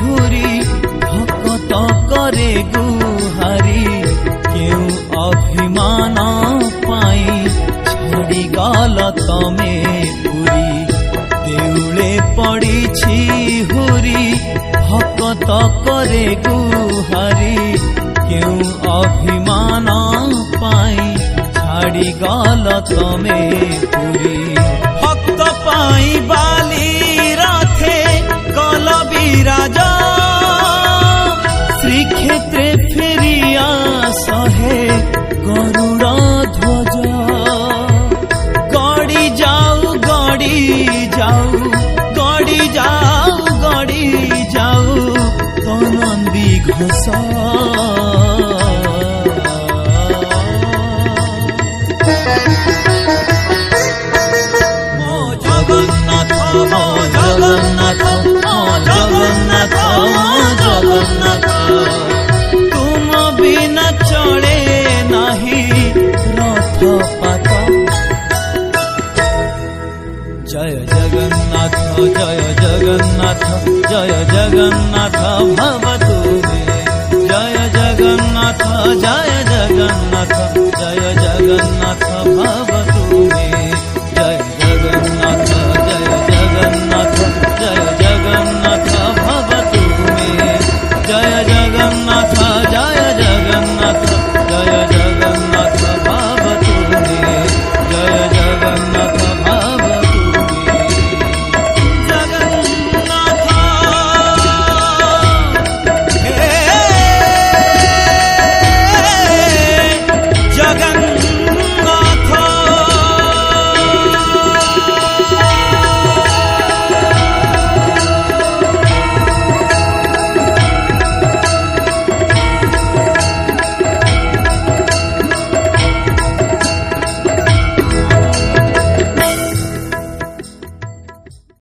हुरी भक्त करे गुहारी क्यों अभिमान पाई छाड़ी गल तमे पुरी देउले पड़ी हुरी भक्त करे गुहारी क्यों अभिमान पाई छाड़ी गल तमे पुरी भक्त पाई बाली रथे कल विराज श्रीक्षेत्रे फेरिया सहे गरुड़ ध्वज गड़ी जाऊ गड़ी जाऊ गड़ी जाऊ गड़ी जाऊ तो नंदी घोष जगन्नाथ जगन्नाथ जगन्नाथ तुम बिना चले नहीं रथ पात जय जगन्नाथ जय जगन्नाथ जय जगन्नाथ भव तुमे जय जगन्नाथ जय जगन्नाथ जय जगन्नाथ भव